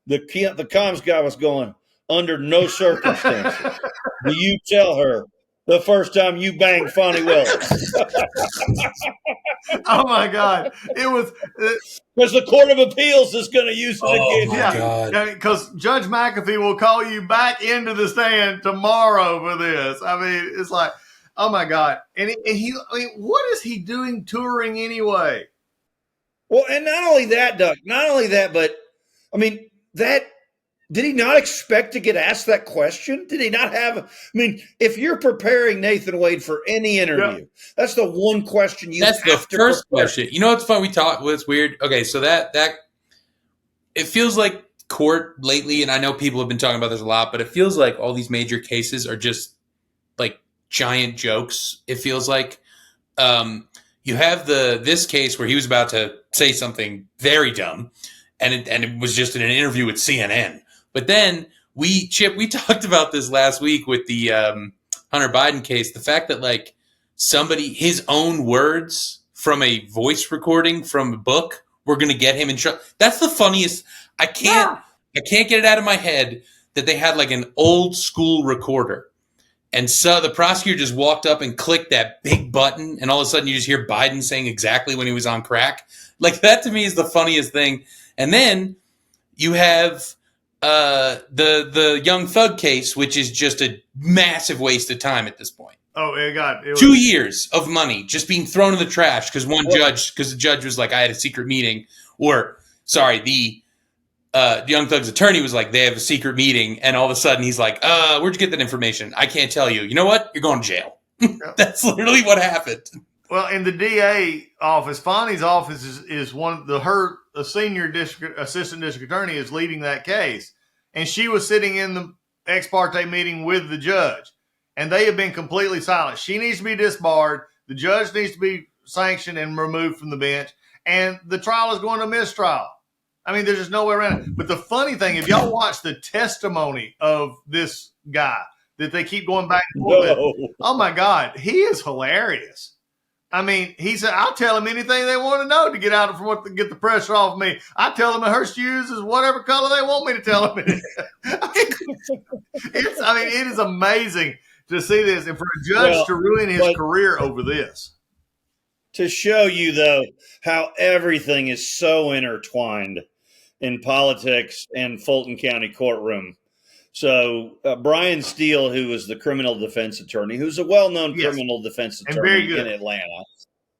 comms guy was going, under no circumstances do you tell her the first time you banged Fonnie Willis. Oh my God! It was because the Court of Appeals is going to use it again. Yeah, because Judge McAfee will call you back into the stand tomorrow for this. I mean, it's like, oh my God! And what is he doing touring anyway? Well, and not only that, Doug. Not only that, but that. Did he not expect to get asked that question? Did he not have? If you're preparing Nathan Wade for any interview, that's the one question you. That's the first question. You know what's fun? What's weird? Okay, so that it feels like court lately, and I know people have been talking about this a lot, but it feels like all these major cases are just like giant jokes. It feels like you have this case where he was about to say something very dumb, and it was just in an interview with CNN. But then we talked about this last week with the Hunter Biden case. The fact that his own words from a voice recording from a book were going to get him in trouble. That's the funniest. I can't get it out of my head that they had like an old school recorder. And so the prosecutor just walked up and clicked that big button, and all of a sudden you just hear Biden saying exactly when he was on crack. Like, that to me is the funniest thing. And then you have the Young Thug case, which is just a massive waste of time at this point. Oh, it was 2 years of money just being thrown in the trash because the judge was like, I had a secret meeting, the Young Thug's attorney was like, they have a secret meeting, and all of a sudden he's like, where'd you get that information? I can't tell you. You know what? You're going to jail. That's literally what happened. Well, in the DA office, Fonnie's office is one of a senior assistant district attorney is leading that case. And she was sitting in the ex parte meeting with the judge, and they have been completely silent. She needs to be disbarred. The judge needs to be sanctioned and removed from the bench, and the trial is going to mistrial. There's just no way around it. But the funny thing, if y'all watch the testimony of this guy that they keep going back and forth with, oh my God, he is hilarious. He said, I'll tell them anything they want to know to get get the pressure off of me. I tell them her shoes is whatever color they want me to tell them it is. It is amazing to see this, and for a judge to ruin his career over this. To show you, though, how everything is so intertwined in politics and Fulton County courtroom. So Brian Steele, who is the criminal defense attorney, who's a well-known criminal defense attorney in Atlanta,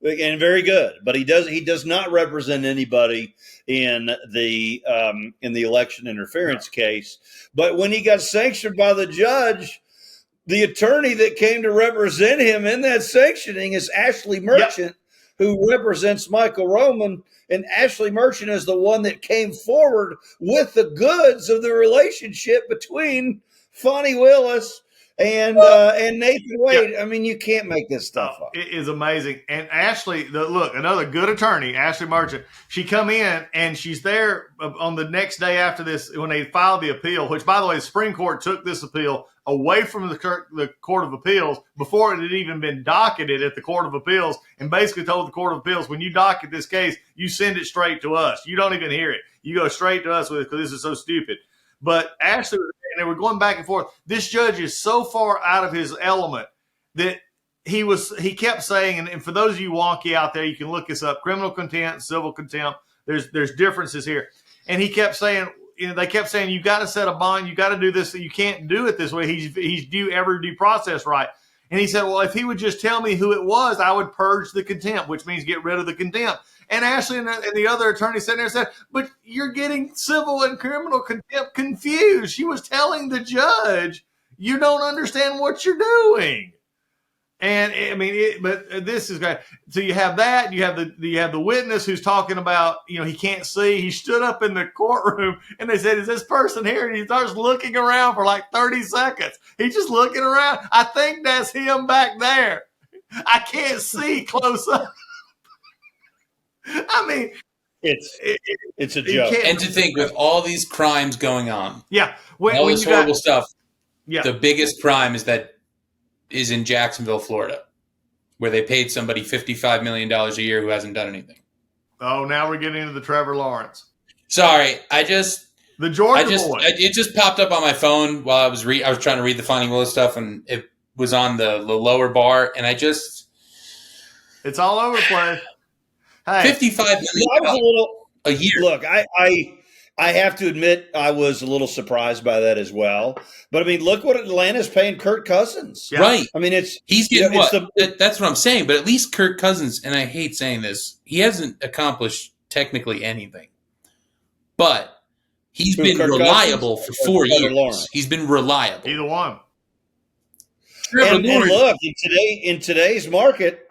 and very good, but he does not represent anybody in the election interference case. But when he got sanctioned by the judge, the attorney that came to represent him in that sanctioning is Ashley Merchant, who represents Michael Roman. And Ashley Merchant is the one that came forward with the goods of the relationship between Fonnie Willis and Nathan Wade. You can't make this stuff up. It is amazing. And Ashley, another good attorney, Ashley Merchant, she come in and she's there on the next day after this when they filed the appeal, which, by the way, the Supreme Court took this appeal away from the Court of Appeals before it had even been docketed at the Court of Appeals, and basically told the Court of Appeals, when you docket this case, you send it straight to us. You don't even hear it. You go straight to us with it because this is so stupid. But Ashley, and they were going back and forth. This judge is so far out of his element that he kept saying, and for those of you wonky out there, you can look this up: criminal contempt, civil contempt. There's differences here, and he kept saying, they kept saying, you got to set a bond, you got to do this, you can't do it this way. He's due every due process right. And he said, well, if he would just tell me who it was, I would purge the contempt, which means get rid of the contempt. And Ashley and the other attorney sitting there said, but you're getting civil and criminal contempt confused. She was telling the judge, you don't understand what you're doing. And I mean, but this is great. So you have that. You have the witness who's talking about, he can't see. He stood up in the courtroom, and they said, "Is this person here?" And he starts looking around for like 30 seconds. He's just looking around. I think that's him back there. I can't see close up. I mean, it's a joke. And to think, with all these crimes going on, all this horrible stuff, yeah, the biggest crime is in Jacksonville, Florida, where they paid somebody $55 million a year who hasn't done anything. Oh, now we're getting into the Trevor Lawrence. Sorry, the Georgia boy. It just popped up on my phone while I was trying to read the Finding Willis stuff, and it was on the lower bar, and it's all over the place. Hey, $55 million a year. Look, I have to admit I was a little surprised by that as well. But, I mean, look what Atlanta's paying Kirk Cousins. Yeah. Right. I mean, he's getting that's what I'm saying. But at least Kirk Cousins, and I hate saying this, he hasn't accomplished technically anything. But he's been reliable for 4 years. Lawrence. He's been reliable. Either one. And look, in today's market,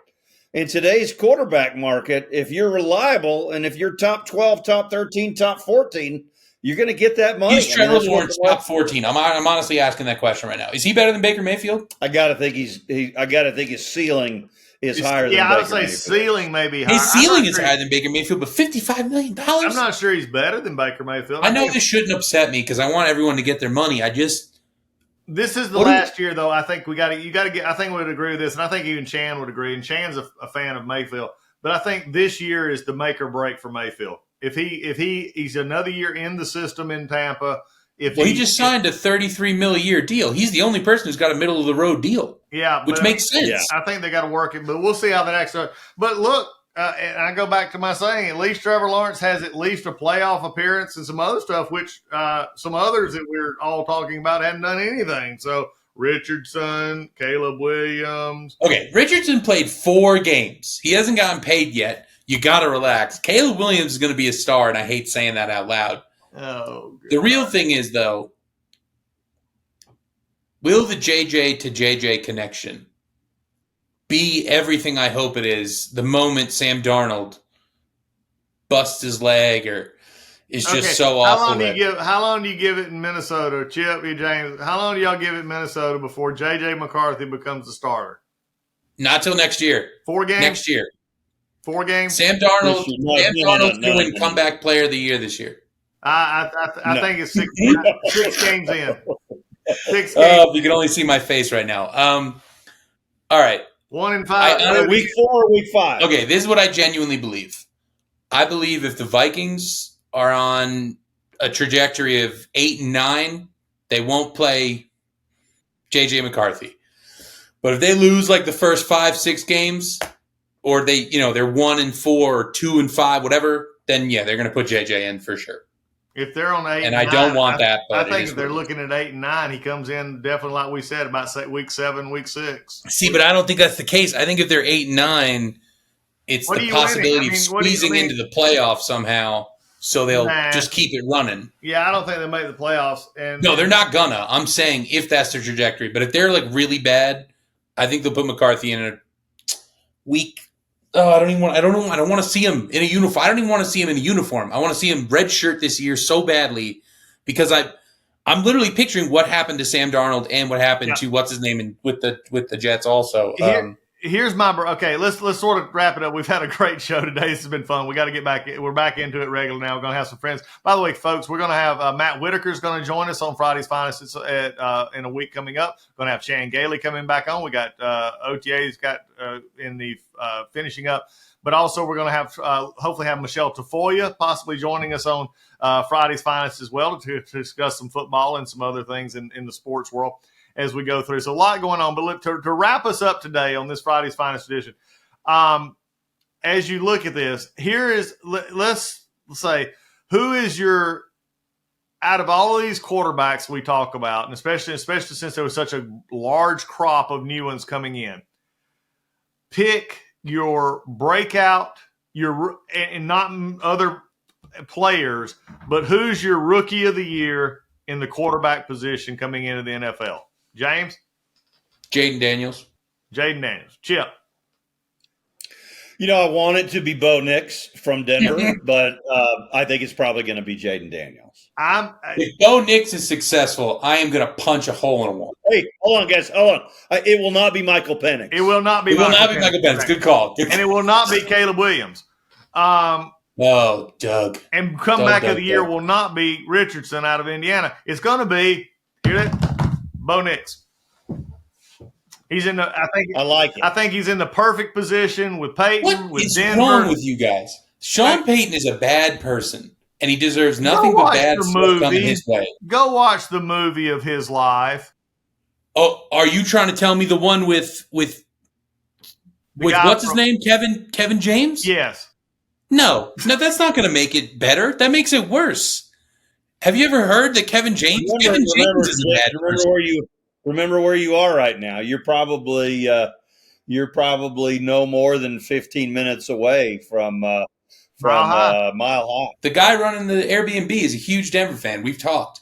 in today's quarterback market, if you're reliable and if you're top 12, top 13, top 14, you're going to get that money. He's Trevor Lawrence, top 14. I'm honestly asking that question right now. Is he better than Baker Mayfield? I got to think his ceiling is higher than Baker Mayfield. Yeah, I would say ceiling may be higher. His ceiling is higher than Baker Mayfield, but $55 million? I'm not sure he's better than Baker Mayfield. I know this shouldn't upset me because I want everyone to get their money. This is the last year, though. I think you got to get. I think we would agree with this, and I think even Chan would agree. And Chan's a fan of Mayfield, but I think this year is the make or break for Mayfield. If he's another year in the system in Tampa, he just signed a $33 million a year deal. He's the only person who's got a middle of the road deal. Yeah, which makes sense. Yeah. I think they got to work it, but we'll see how the next. But look. And I go back to my saying, at least Trevor Lawrence has at least a playoff appearance and some other stuff, which some others that we're all talking about hadn't done anything. So Richardson, Caleb Williams. Okay, Richardson played 4 games. He hasn't gotten paid yet. You got to relax. Caleb Williams is going to be a star, and I hate saying that out loud. Oh, God. The real thing is, though, will the JJ to JJ connection be everything I hope it is the moment Sam Darnold busts his leg or is just so awful? How long do you give it in Minnesota? Chip, James, how long do y'all give it in Minnesota before J.J. McCarthy becomes the starter? Not till next year. 4 games? Next year. 4 games? Sam Darnold's going to win comeback player of the year this year. I think it's 6 games in. 6 games. Oh, you can only see my face right now. All right. 1 and 5. Week 4 or week 5? Okay, this is what I genuinely believe. I believe if the Vikings are on a trajectory of 8 and 9, they won't play J.J. McCarthy. But if they lose like the first 5-6 games, or they're 1 and 4 or 2 and 5, whatever, then yeah, they're going to put J.J. in for sure. If they're on 8 and 9, I don't want that. But I think if they're looking at 8 and 9, he comes in definitely like we said about week 7, week 6. See, but I don't think that's the case. I think if they're 8 and 9, it's the possibility of squeezing into the playoffs somehow. So they'll just keep it running. Yeah, I don't think they'll make the playoffs. No, they're not gonna. I'm saying if that's their trajectory. But if they're like really bad, I think they'll put McCarthy in a week. Oh, I don't want to see him in a uniform. I don't even want to see him in a uniform. I want to see him red shirt this year so badly because I'm literally picturing what happened to Sam Darnold and what happened to what's his name with the Jets also. here's my okay. Let's sort of wrap it up. We've had a great show today. This has been fun. We got to get back. We're back into it regular now. We're going to have some friends. By the way, folks, we're going to have Matt Whitaker's going to join us on Friday's Finest. It's in a week coming up. We're going to have Shan Gailey coming back on. We got OTA's got in the finishing up. But also we're going to have hopefully have Michelle Tafoya possibly joining us on Friday's Finest as well to discuss some football and some other things in the sports world as we go through. So a lot going on. But look, to wrap us up today on this Friday's Finest edition, as you look at this, here is let's say who is your out of all of these quarterbacks we talk about, and especially since there was such a large crop of new ones coming in, pick your breakout, and not other players, but who's your rookie of the year in the quarterback position coming into the NFL? James? Jaden Daniels. Chip? I want it to be Bo Nix from Denver, but I think it's probably going to be Jaden Daniels. If Bo Nix is successful, I am going to punch a hole in a wall. Hey, hold on, guys. Hold on. It will not be Michael Penix. It will not be Michael Penix. Good call. And it will not be Caleb Williams. No, Doug. And comeback of the year will not be Richardson out of Indiana. It's going to be, Bo Nix. He's in the. I like it. I think he's in the perfect position with Peyton. What is wrong with you guys? Sean Payton is a bad person, and he deserves nothing but bad stuff coming his way. Go watch the movie of his life. Oh, are you trying to tell me the one with what's his name? Kevin James? Yes. No, that's not going to make it better. That makes it worse. Have you ever heard that Kevin James is a bad person? Remember where you are right now. You're probably no more than 15 minutes away from Mile High. The guy running the Airbnb is a huge Denver fan. We've talked.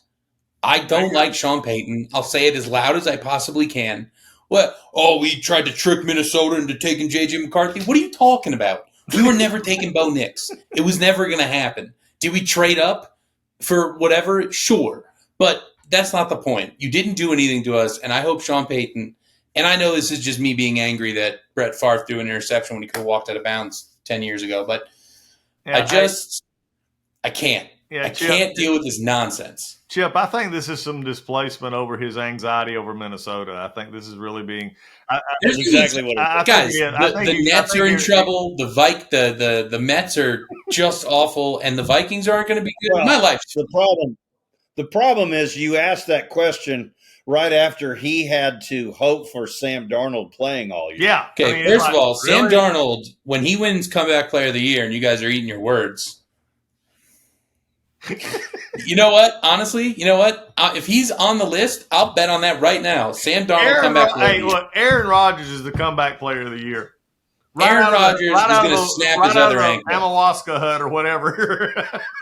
I don't like Sean Payton. I'll say it as loud as I possibly can. What? Oh, we tried to trick Minnesota into taking J.J. McCarthy. What are you talking about? We were never taking Bo Nix. It was never going to happen. Did we trade up for whatever? Sure. But that's not the point. You didn't do anything to us, and I hope Sean Payton, and I know this is just me being angry that Brett Favre threw an interception when he could have walked out of bounds 10 years ago, but I can't. I can't deal with this nonsense. Chip, I think this is some displacement over his anxiety over Minnesota. I think this is really being that's exactly what it is. Guys, the Nets are in trouble. The Mets are just awful, and the Vikings aren't going to be good. My life. The problem is you asked that question right after he had to hope for Sam Darnold playing all year. Yeah. Okay, first of all, Sam Darnold, when he wins Comeback Player of the Year, and you guys are eating your words. You know what? Honestly, if he's on the list, I'll bet on that right now. Sam Darnold Comeback Player of the Year. Look, Aaron Rodgers is the Comeback Player of the Year. Aaron Rodgers is going to snap his other ankle. Amawaska hut or whatever.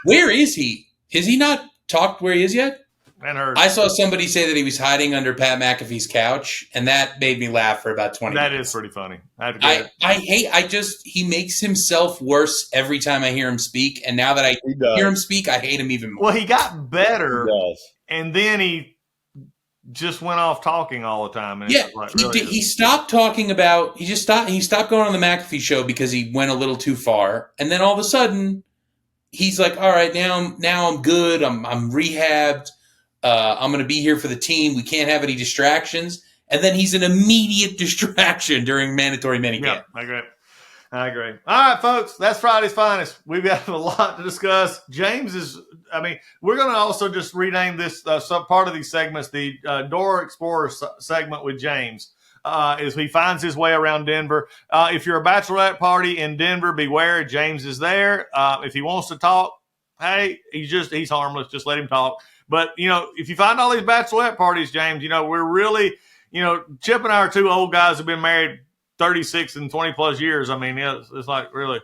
Where is he? Is he not talked where he is yet? I saw somebody say that he was hiding under Pat McAfee's couch, and that made me laugh for about 20 minutes. That is pretty funny. He makes himself worse every time I hear him speak, and now that I hear him speak, I hate him even more. Well, he got better, and then he just went off talking all the time. And he stopped talking about – he stopped going on the McAfee show because he went a little too far, and then all of a sudden he's like, all right, now I'm good. I'm rehabbed. I'm going to be here for the team. We can't have any distractions. And then he's an immediate distraction during mandatory minicamp. Yeah, I agree. All right, folks, that's Friday's Finest. We've got a lot to discuss. We're going to also just rename this some part of these segments, the Door Explorer segment with James, as he finds his way around Denver. If you're a bachelorette party in Denver, beware. James is there. If he wants to talk, hey, he's harmless. Just let him talk. But, if you find all these bachelorette parties, James, we're really, Chip and I are two old guys who've been married 36 and 20 plus years. I mean, it's like really.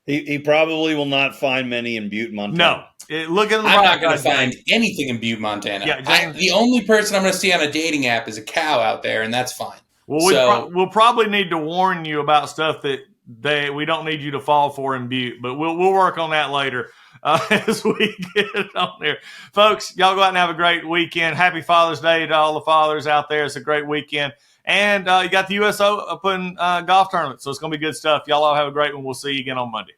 He probably will not find many in Butte, Montana. No. Look at I'm not going to find anything in Butte, Montana. Yeah, the only person I'm going to see on a dating app is a cow out there, and that's fine. Well, we'll probably need to warn you about stuff that we don't need you to fall for in Butte, but we'll work on that later. As we get on there. Folks, y'all go out and have a great weekend. Happy Father's Day to all the fathers out there. It's a great weekend. And you got the U.S. Open golf tournament, so it's going to be good stuff. Y'all all have a great one. We'll see you again on Monday.